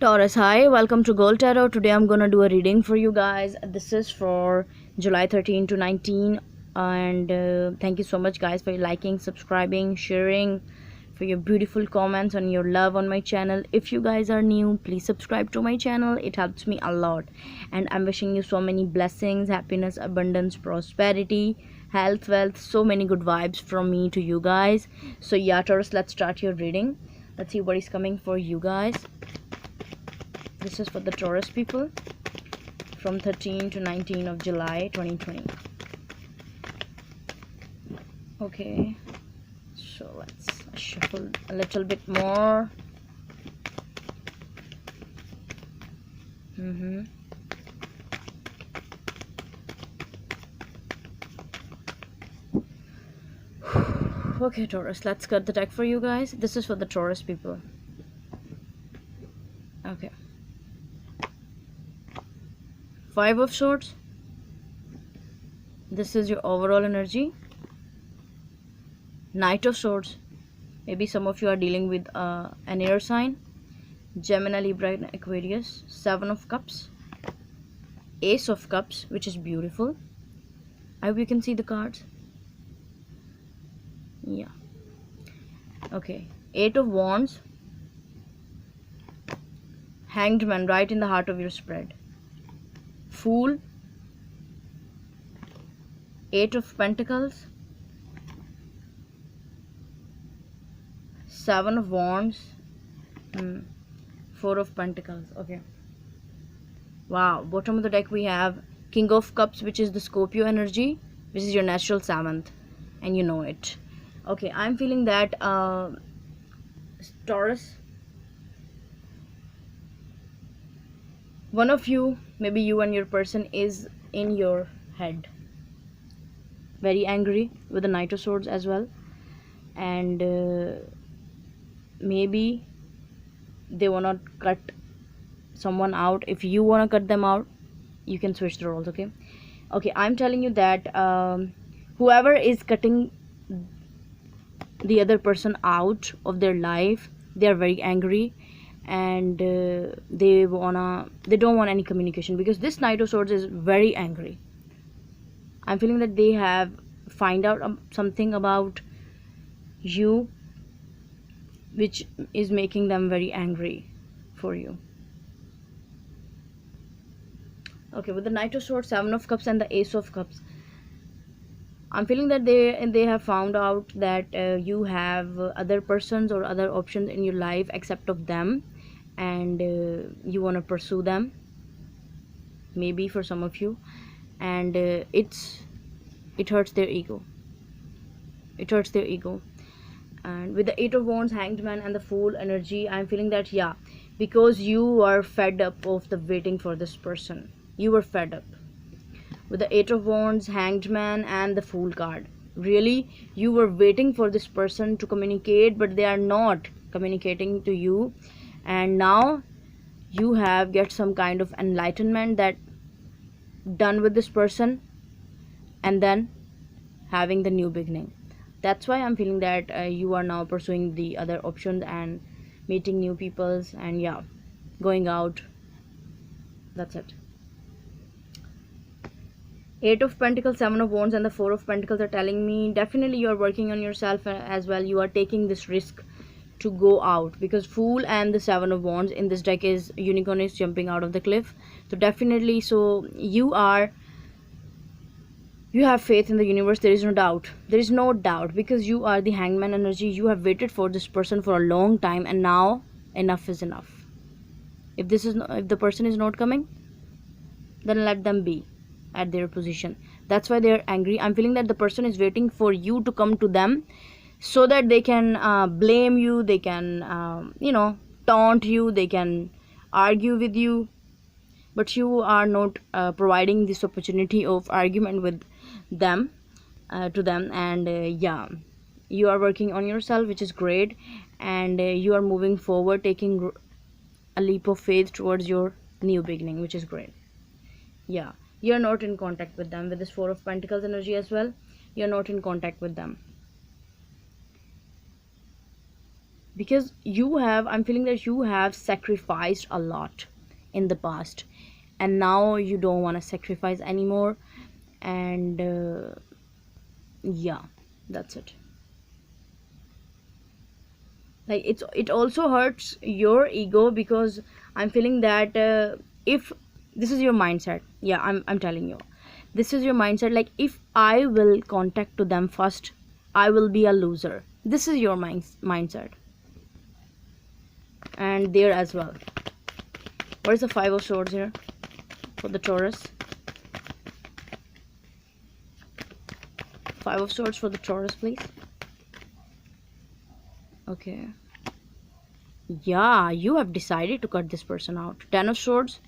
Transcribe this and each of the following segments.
Taurus, hi, welcome to Gold Tarot. Today I'm gonna do a reading for you guys. This is for July 13 to 19, and thank you so much, guys, for your liking, subscribing, sharing, for your beautiful comments and your love on my channel. If you guys are new, please subscribe to my channel, it helps me a lot. And I'm wishing you so many blessings, happiness, abundance, prosperity, health, wealth, so many good vibes from me to you guys. So yeah, Taurus, let's start your reading. Let's see what is coming for you guys. This is for the Taurus people from 13 to 19 of July 2020. Okay, so let's shuffle a little bit more. Okay, Taurus, let's cut the deck for you guys. This is for the Taurus people. Okay. Five of Swords. This is your overall energy. Knight of Swords. Maybe some of you are dealing with an air sign. Gemini, Libra, and Aquarius. Seven of Cups. Ace of Cups, which is beautiful. I hope you can see the cards. Yeah. Okay. Eight of Wands. Hanged Man, right in the heart of your spread. Fool. Eight of Pentacles. Seven of Wands. Four of Pentacles. Okay. Wow. Bottom of the deck we have King of Cups, which is the Scorpio energy, which is your natural seventh, and you know it. Okay, I'm feeling that Taurus, one of you, maybe you and your person, is in your head very angry with the Knight of Swords as well, and maybe they wanna cut someone out. If you wanna cut them out, you can switch the roles. Okay, I'm telling you that whoever is cutting the other person out of their life, they are very angry, and they don't want any communication, because this Knight of Swords is very angry. I'm feeling that they have find out something about you which is making them very angry for you. Okay, with the Knight of Swords, Seven of Cups, and the Ace of Cups, I'm feeling that they have found out that you have other persons or other options in your life except of them, and you want to pursue them, maybe for some of you, and it hurts their ego. And with the Eight of Wands, Hanged Man, and the Fool energy, I'm feeling that, yeah, because you are fed up of the waiting for this person. You were fed up with the Eight of Wands, Hanged Man, and the Fool card. Really, you were waiting for this person to communicate, but they are not communicating to you, and now you have get some kind of enlightenment that done with this person, and then having the new beginning. That's why I'm feeling that you are now pursuing the other options and meeting new peoples, and yeah, going out. That's it. Eight of Pentacles, Seven of Wands, and the Four of Pentacles are telling me definitely you are working on yourself as well. You are taking this risk to go out, because Fool and the Seven of Wands in this deck is unicorn is jumping out of the cliff. So definitely, so you have faith in the universe. There is no doubt, because you are the Hangman energy. You have waited for this person for a long time, and now enough is enough. If the person is not coming, then let them be at their position. That's why they're angry. I'm feeling that the person is waiting for you to come to them, so that they can blame you, they can taunt you, they can argue with you, but you are not providing this opportunity of argument with them to them. And yeah, you are working on yourself, which is great, and you are moving forward, taking a leap of faith towards your new beginning, which is great. Yeah, you're not in contact with them with this Four of Pentacles energy as well. You're not in contact with them. because you have, I'm feeling that you have sacrificed a lot in the past, and now you don't want to sacrifice anymore. And yeah, that's it. Like it also hurts your ego, because I'm feeling that if this is your mindset, yeah, I'm telling you, this is your mindset, like if I will contact to them first, I will be a loser. This is your mindset. And there as well, what is the Five of Swords here for the Taurus? Five of Swords for the Taurus, please. Okay, yeah, you have decided to cut this person out. Ten of Swords.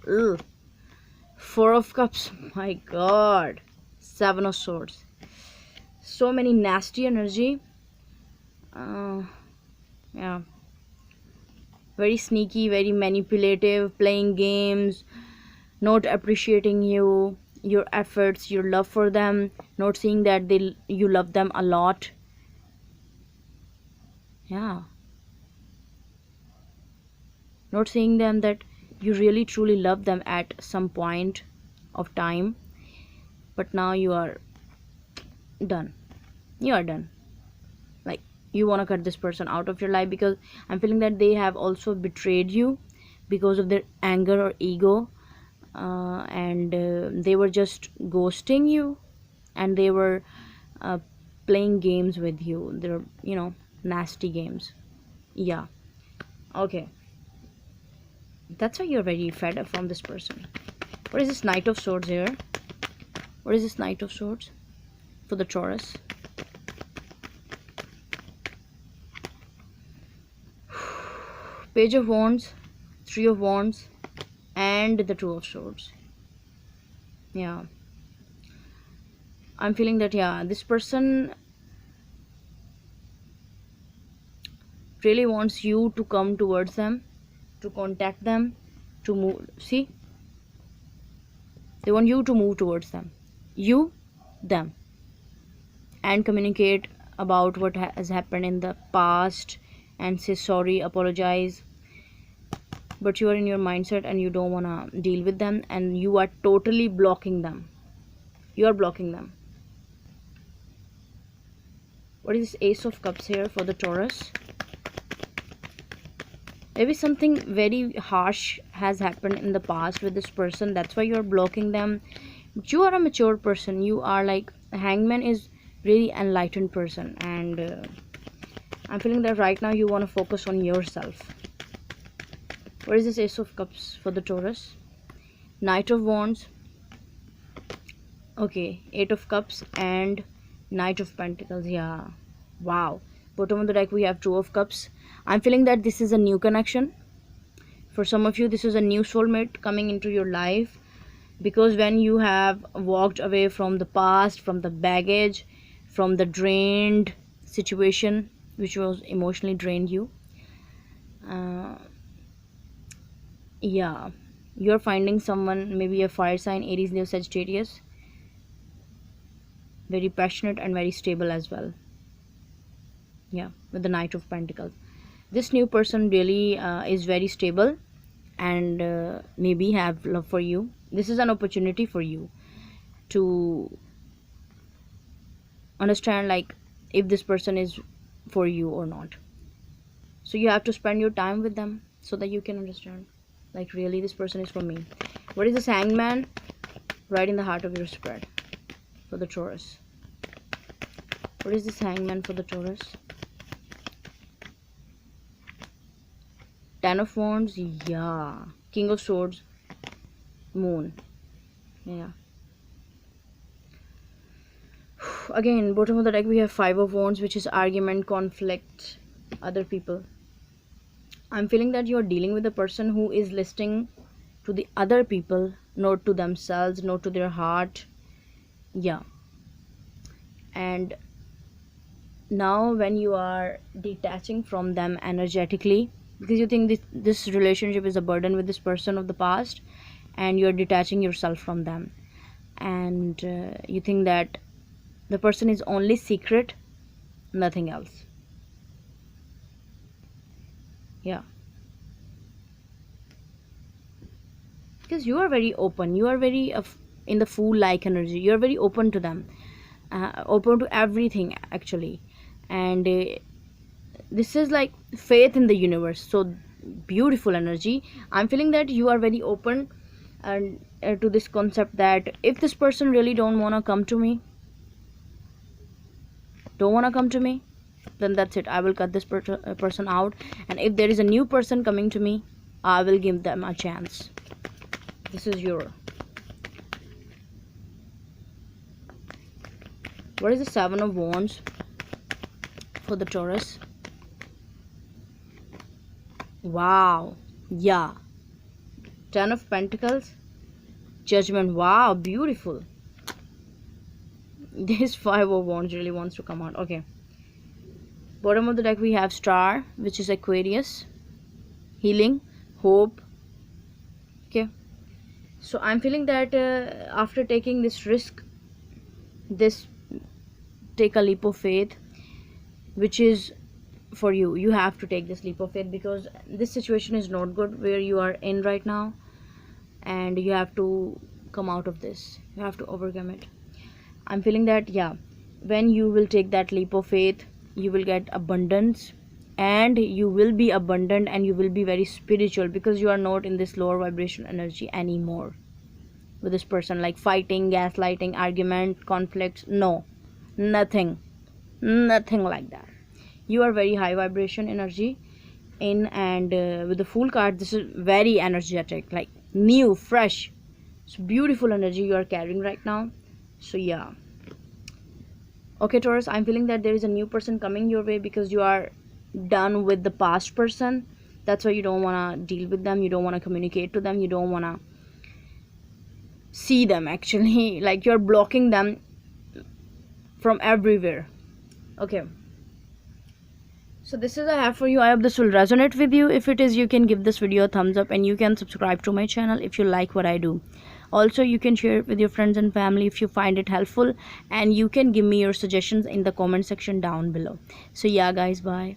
Ugh. Four of Cups. My god. Seven of Swords. So many nasty energy. Yeah, very sneaky, very manipulative, playing games, not appreciating you, your efforts, your love for them, not seeing that you love them a lot. Yeah, not seeing them that you really truly love them at some point of time. But now you are done. You are done. Like, you want to cut this person out of your life, because I'm feeling that they have also betrayed you because of their anger or ego. And they were just ghosting you, and they were uh, playing games with you. They're, nasty games. Yeah. Okay, that's why you're very fed up from this person. What is this Knight of Swords here? What is this Knight of Swords for the Taurus? Page of Wands, Three of Wands, and the Two of Swords. Yeah, I'm feeling that, yeah, this person really wants you to come towards them, to contact them, to move. See, they want you to move towards them, you, them, and communicate about what has happened in the past, and say sorry, apologize. But you are in your mindset and you don't want to deal with them, and you are totally blocking them. You are blocking them. What is this Ace of Cups here for the Taurus? Maybe something very harsh has happened in the past with this person, that's why you're blocking them. But you are a mature person. You are like, Hangman is really enlightened person, and I'm feeling that right now you want to focus on yourself. What is this Ace of Cups for the Taurus? Knight of Wands. Okay, Eight of Cups and Knight of Pentacles. Yeah, wow. Bottom of the deck we have Two of Cups. I'm feeling that this is a new connection. For some of you, this is a new soulmate coming into your life, because when you have walked away from the past, from the baggage, from the drained situation which was emotionally drained you, uh, yeah, you're finding someone, maybe a fire sign, Aries, Leo, Sagittarius, very passionate and very stable as well. Yeah, with the Knight of Pentacles, this new person really is very stable, and maybe have love for you. This is an opportunity for you to understand, like, if this person is for you or not. So you have to spend your time with them so that you can understand, like, really this person is for me. What is this Hangman right in the heart of your spread for the Taurus? What is this Hangman for the Taurus? Ten of Wands. Yeah, King of Swords, Moon. Yeah, again, bottom of the deck we have Five of Wands, which is argument, conflict, other people. I'm feeling that you're dealing with a person who is listening to the other people, not to themselves, not to their heart. Yeah, and now when you are detaching from them energetically, because you think this relationship is a burden with this person of the past, and you're detaching yourself from them, and you think that the person is only secret, nothing else. Yeah, because you are very open, you are very in the fool like energy, you are very open to them, open to everything actually. And this is like faith in the universe, so beautiful energy. I'm feeling that you are very open and to this concept that if this person really don't want to come to me, don't want to come to me, then that's it, I will cut this person out. And if there is a new person coming to me, I will give them a chance. This is your, what is the Seven of Wands for the Taurus? Wow, yeah. Ten of Pentacles, Judgment. Wow, beautiful. This Five of Wands really wants to come out. Okay, bottom of the deck we have Star, which is Aquarius, healing, hope. Okay, so I'm feeling that after taking this risk, this, take a leap of faith, which is for you. You have to take this leap of faith because this situation is not good where you are in right now, and you have to come out of this, you have to overcome it. I'm feeling that, yeah, when you will take that leap of faith, you will get abundance, and you will be abundant, and you will be very spiritual because you are not in this lower vibration energy anymore with this person, like fighting, gaslighting, argument, conflicts. No, nothing, nothing like that. You are very high vibration energy in, and with the Fool card, this is very energetic, like new, fresh. It's beautiful energy you are carrying right now. So yeah, okay Taurus, I'm feeling that there is a new person coming your way because you are done with the past person. That's why you don't want to deal with them, you don't want to communicate to them, you don't want to see them actually. Like you're blocking them from everywhere. Okay, so this is I have for you. I hope this will resonate with you. If it is, you can give this video a thumbs up, and you can subscribe to my channel if you like what I do. Also, you can share it with your friends and family if you find it helpful, and you can give me your suggestions in the comment section down below. So yeah guys, bye.